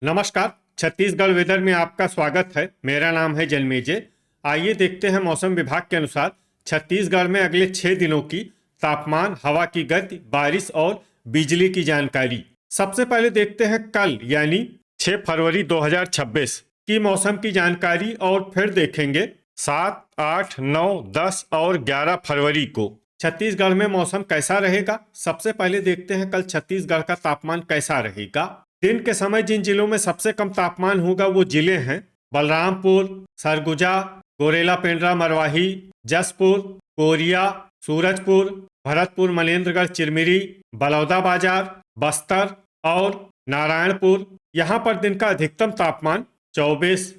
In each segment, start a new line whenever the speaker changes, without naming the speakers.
नमस्कार। छत्तीसगढ़ वेदर में आपका स्वागत है। मेरा नाम है जन्मेजय। आइए देखते हैं मौसम विभाग के अनुसार छत्तीसगढ़ में अगले 6 दिनों की तापमान, हवा की गति, बारिश और बिजली की जानकारी। सबसे पहले देखते हैं कल यानी 6 फरवरी 2026 की मौसम की जानकारी और फिर देखेंगे 7, 8, 9, 10 और 11 फरवरी को छत्तीसगढ़ में मौसम कैसा रहेगा। सबसे पहले देखते हैं कल छत्तीसगढ़ का तापमान कैसा रहेगा। दिन के समय जिन जिलों में सबसे कम तापमान होगा वो जिले हैं बलरामपुर, सरगुजा, गोरेला पेंड्रा मरवाही, जसपुर, कोरिया, सूरजपुर, भरतपुर, मनेन्द्रगढ़, चिरमिरी, बलौदाबाजार, बस्तर और नारायणपुर। यहाँ पर दिन का अधिकतम तापमान 24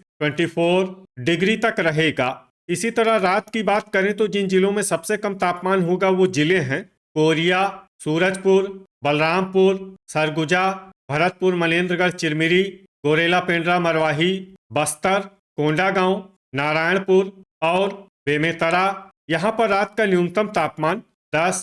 डिग्री तक रहेगा। इसी तरह रात की बात करें तो जिन जिलों में सबसे कम तापमान होगा वो जिले हैं कोरिया, सूरजपुर, बलरामपुर, सरगुजा, भरतपुर, मनेन्द्रगढ़, चिरमिरी, गोरेला पेंड्रा मरवाही, बस्तर, कोंडागांव, नारायणपुर और बेमेतरा। यहाँ पर रात का न्यूनतम तापमान 10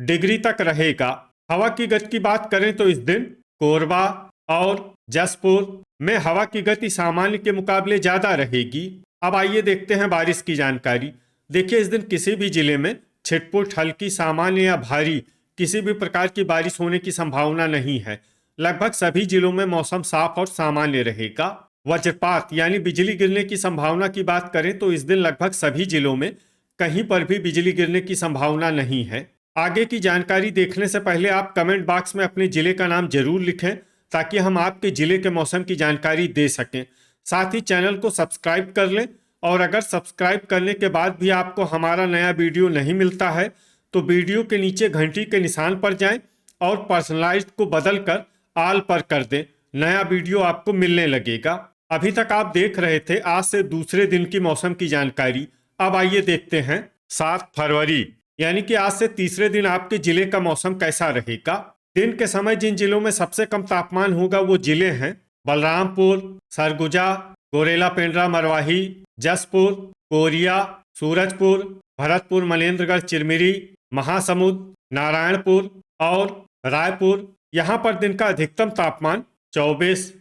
डिग्री तक रहेगा। हवा की गति की बात करें तो इस दिन कोरबा और जसपुर में हवा की गति सामान्य के मुकाबले ज्यादा रहेगी। अब आइए देखते हैं बारिश की जानकारी। देखिए, इस दिन किसी भी जिले में छिटपुट, हल्की, सामान्य या भारी किसी भी प्रकार की बारिश होने की संभावना नहीं है। लगभग सभी जिलों में मौसम साफ और सामान्य रहेगा। वज्रपात यानी बिजली गिरने की संभावना की बात करें तो इस दिन लगभग सभी जिलों में कहीं पर भी बिजली गिरने की संभावना नहीं है। आगे की जानकारी देखने से पहले आप कमेंट बॉक्स में अपने जिले का नाम जरूर लिखें ताकि हम आपके जिले के मौसम की जानकारी दे सकें। साथ ही चैनल को सब्सक्राइब कर लें और अगर सब्सक्राइब करने के बाद भी आपको हमारा नया वीडियो नहीं मिलता है तो वीडियो के नीचे घंटी के निशान पर जाएं और पर्सनलाइज्ड को बदलकर ऑल पर कर दें। नया वीडियो आपको मिलने लगेगा। अभी तक आप देख रहे थे आज से दूसरे दिन की मौसम की जानकारी। अब आइए देखते हैं 7 फरवरी यानी कि आज से तीसरे दिन आपके जिले का मौसम कैसा रहेगा। दिन के समय जिन जिलों में सबसे कम तापमान होगा वो जिले हैं बलरामपुर, सरगुजा, गोरेला पेंड्रा मरवाही, जसपुर, कोरिया, सूरजपुर, भरतपुर, मनेन्द्रगढ़, चिरमिरी, महासमुंद, नारायणपुर और रायपुर। यहाँ पर दिन का अधिकतम तापमान 24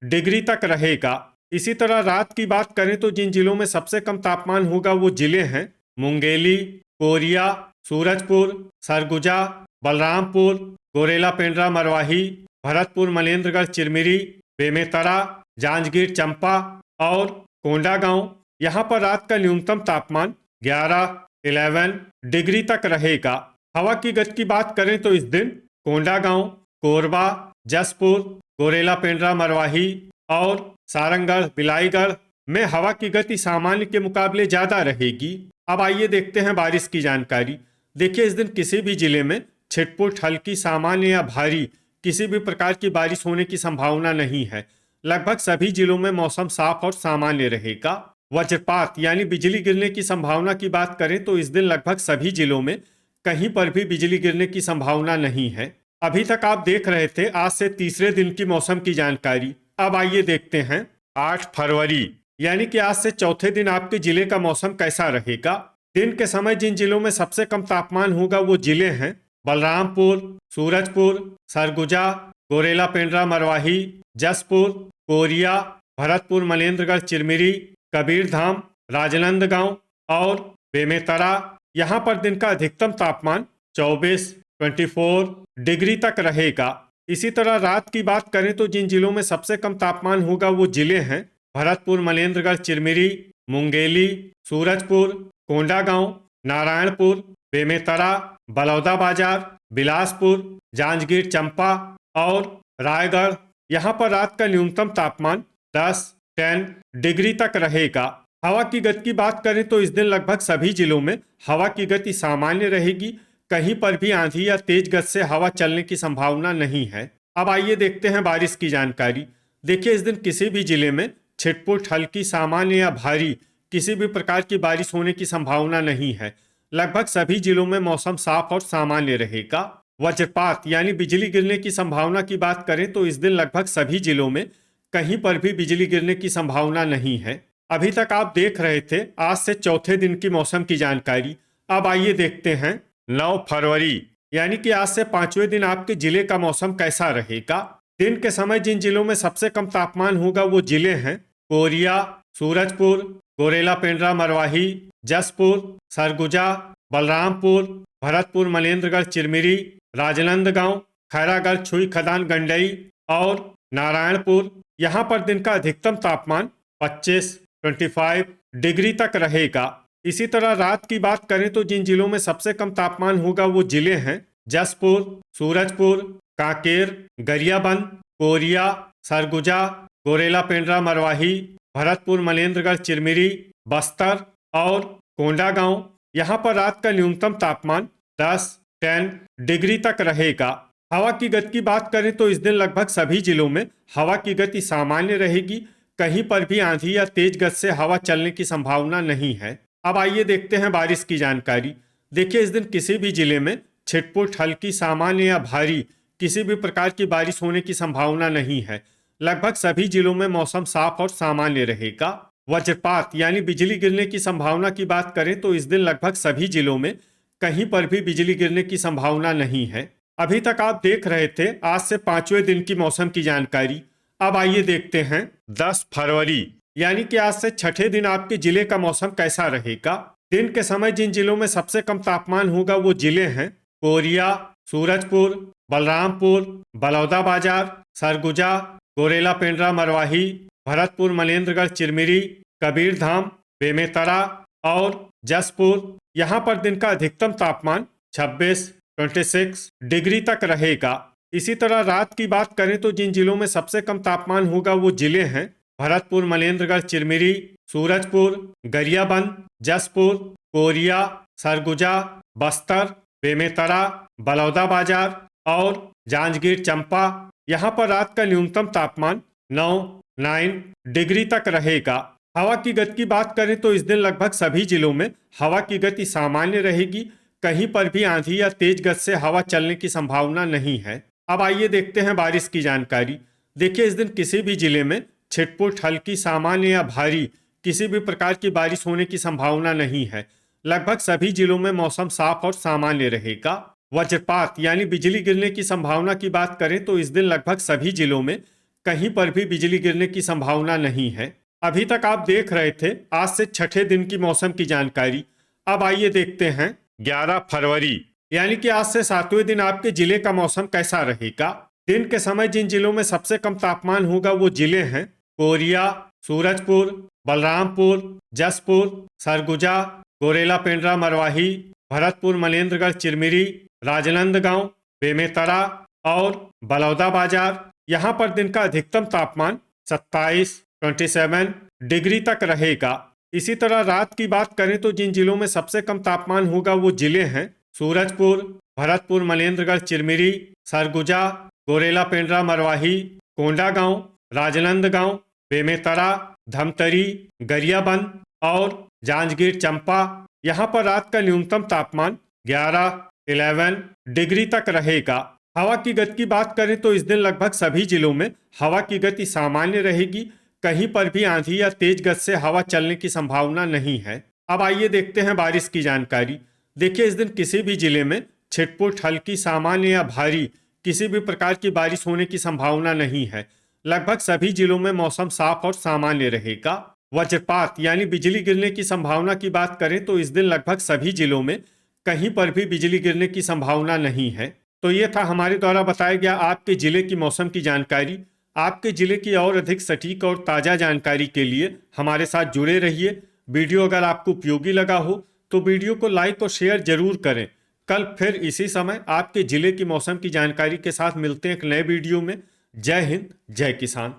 डिग्री तक रहेगा। इसी तरह रात की बात करें तो जिन जिलों में सबसे कम तापमान होगा वो जिले हैं मुंगेली, कोरिया, सूरजपुर, सरगुजा, बलरामपुर, गोरेला पेंड्रा मरवाही, भरतपुर, मनेन्द्रगढ़, चिरमिरी, बेमेतरा, जांजगीर चंपा और कोंडागांव। यहाँ पर रात का न्यूनतम तापमान 11 डिग्री तक रहेगा। हवा की गति की बात करें तो इस दिन कोंडागांव, कोरबा, जसपुर, गोरेला पेंड्रा मरवाही और सारंगढ़, बिलाईगढ़ में हवा की गति सामान्य के मुकाबले ज्यादा रहेगी। अब आइए देखते हैं बारिश की जानकारी। देखिए, इस दिन किसी भी जिले में छिटपुट, हल्की, सामान्य या भारी किसी भी प्रकार की बारिश होने की संभावना नहीं है। लगभग सभी जिलों में मौसम साफ और सामान्य रहेगा। वज्रपात यानी बिजली गिरने की संभावना की बात करें तो इस दिन लगभग सभी जिलों में कहीं पर भी बिजली गिरने की संभावना नहीं है। अभी तक आप देख रहे थे आज से तीसरे दिन की मौसम की जानकारी। अब आइए देखते हैं 8 फरवरी यानी कि आज से चौथे दिन आपके जिले का मौसम कैसा रहेगा। दिन के समय जिन जिलों में सबसे कम तापमान होगा वो जिले हैं बलरामपुर, सूरजपुर, सरगुजा, गोरेला पेंड्रा मरवाही, जसपुर, कोरिया, भरतपुर, मनेन्द्रगढ़, चिरमिरी, कबीरधाम, राजनांदगांव और बेमेतरा। यहाँ पर दिन का अधिकतम तापमान 24 डिग्री तक रहेगा। इसी तरह रात की बात करें तो जिन जिलों में सबसे कम तापमान होगा वो जिले हैं भरतपुर, मनेन्द्रगढ़, चिरमिरी, मुंगेली, सूरजपुर, कोंडागांव, नारायणपुर, बेमेतरा, बलौदाबाजार, बिलासपुर, जांजगीर चंपा और रायगढ़। यहाँ पर रात का न्यूनतम तापमान 10 डिग्री तक रहेगा। हवा की गति की बात करें तो इस दिन लगभग सभी जिलों में हवा की गति सामान्य रहेगी। कहीं पर भी आंधी या तेज गति से हवा चलने की संभावना नहीं है। अब आइए देखते हैं बारिश की जानकारी। देखिए, इस दिन किसी भी जिले में छिटपुट, हल्की, सामान्य या भारी किसी भी प्रकार की बारिश होने की संभावना नहीं है। लगभग सभी जिलों में मौसम साफ और सामान्य रहेगा। वज्रपात यानी बिजली गिरने की संभावना की बात करें तो इस दिन लगभग सभी जिलों में कहीं पर भी बिजली गिरने की संभावना नहीं है। अभी तक आप देख रहे थे आज से चौथे दिन की मौसम की जानकारी। अब आइए देखते हैं 9 फरवरी यानी कि आज से 5वें दिन आपके जिले का मौसम कैसा रहेगा। दिन के समय जिन जिलों में सबसे कम तापमान होगा वो जिले हैं कोरिया, सूरजपुर, कोरेला पेंड्रा मरवाही, जसपुर, सरगुजा, बलरामपुर, भरतपुर, मनेन्द्रगढ़, चिरमिरी, राजनांदगांव, खैरागढ़, छुई, खदान, गंडई और नारायणपुर। यहाँ पर दिन का अधिकतम तापमान 25 डिग्री तक रहेगा। इसी तरह रात की बात करें तो जिन जिलों में सबसे कम तापमान होगा वो जिले हैं जसपुर, सूरजपुर, कांकेर, गरियाबंद, कोरिया, सरगुजा, कोरेला पेंड्रा मरवाही, भरतपुर, मनेन्द्रगढ़, चिरमिरी, बस्तर और कोंडागांव। यहाँ पर रात का न्यूनतम तापमान 10 डिग्री तक रहेगा। हवा की गति की बात करें तो इस दिन लगभग सभी जिलों में हवा की गति सामान्य रहेगी। कहीं पर भी आंधी या तेज गति से हवा चलने की संभावना नहीं है। अब आइए देखते हैं बारिश की जानकारी। देखिए, इस दिन किसी भी जिले में छिटपुट, हल्की, सामान्य या भारी किसी भी प्रकार की बारिश होने की संभावना नहीं है। लगभग सभी जिलों में मौसम साफ और सामान्य रहेगा। वज्रपात यानी बिजली गिरने की संभावना की बात करें तो इस दिन लगभग सभी जिलों में कहीं पर भी बिजली गिरने की संभावना नहीं है। अभी तक आप देख रहे थे आज से 5वें दिन की मौसम की जानकारी। अब आइए देखते हैं 10 फरवरी यानी कि आज से छठे दिन आपके जिले का मौसम कैसा रहेगा। दिन के समय जिन जिलों में सबसे कम तापमान होगा वो जिले हैं कोरिया, सूरजपुर, बलरामपुर, बलौदाबाजार, सरगुजा, कोरेला पेंड्रा मरवाही, भरतपुर, मनेन्द्रगढ़, चिरमिरी, कबीरधाम, बेमेतरा और जसपुर। यहाँ पर दिन का अधिकतम तापमान 26 डिग्री तक रहेगा। इसी तरह रात की बात करें तो जिन जिलों में सबसे कम तापमान होगा वो जिले हैं भरतपुर, मनेन्द्रगढ़, चिरमिरी, सूरजपुर, गरियाबंद, जसपुर, कोरिया, सरगुजा, बस्तर, बेमेतरा, बलौदाबाजार और जांजगीर चंपा। यहाँ पर रात का न्यूनतम तापमान 9 डिग्री तक रहेगा। हवा की गति की बात करें तो इस दिन लगभग सभी जिलों में हवा की गति सामान्य रहेगी। कहीं पर भी आंधी या तेज गति से हवा चलने की संभावना नहीं है। अब आइए देखते हैं बारिश की जानकारी। देखिए, इस दिन किसी भी जिले में छिटपुट, हल्की, सामान्य या भारी किसी भी प्रकार की बारिश होने की संभावना नहीं है। लगभग सभी जिलों में मौसम साफ और सामान्य रहेगा। वज्रपात यानी बिजली गिरने की संभावना की बात करें तो इस दिन लगभग सभी जिलों में कहीं पर भी बिजली गिरने की संभावना नहीं है। अभी तक आप देख रहे थे आज से छठे दिन की मौसम की जानकारी। अब आइए देखते हैं 11 फरवरी यानी कि आज से 7वें दिन आपके जिले का मौसम कैसा रहेगा। दिन के समय जिन जिलों में सबसे कम तापमान होगा वो जिले हैं कोरिया, सूरजपुर, बलरामपुर, जसपुर, सरगुजा, कोरेला पेंड्रा मरवाही, भरतपुर, मनेन्द्रगढ़, चिरमिरी, राजनांदगांव, बेमेतरा और बलौदाबाजार। यहाँ पर दिन का अधिकतम तापमान 27 डिग्री तक रहेगा। इसी तरह रात की बात करें तो जिन जिलों में सबसे कम तापमान होगा वो जिले हैं सूरजपुर, भरतपुर, मनेन्द्रगढ़, चिरमिरी, सरगुजा, कोरेला पेंड्रा मरवाही, कोंडागांव, राजनांदगांव, बेमेतरा, धमतरी, गरियाबंद और जांजगीर चंपा। यहाँ पर रात का न्यूनतम तापमान 11 डिग्री तक रहेगा। हवा की गति की बात करें तो इस दिन लगभग सभी जिलों में हवा की गति सामान्य रहेगी। कहीं पर भी आंधी या तेज गति से हवा चलने की संभावना नहीं है। अब आइए देखते हैं बारिश की जानकारी। देखिए, इस दिन किसी भी जिले में छिटपुट, हल्की, सामान्य या भारी किसी भी प्रकार की बारिश होने की संभावना नहीं है। लगभग सभी जिलों में मौसम साफ और सामान्य रहेगा। वज्रपात यानी बिजली गिरने की संभावना की बात करें तो इस दिन लगभग सभी जिलों में कहीं पर भी बिजली गिरने की संभावना नहीं है। तो ये था हमारे द्वारा बताया गया आपके जिले की मौसम की जानकारी। आपके जिले की और अधिक सटीक और ताज़ा जानकारी के लिए हमारे साथ जुड़े रहिए। वीडियो अगर आपको उपयोगी लगा हो तो वीडियो को लाइक और शेयर जरूर करें। कल फिर इसी समय आपके जिले की मौसम की जानकारी के साथ मिलते हैं एक नए वीडियो में। जय हिंद, जय किसान।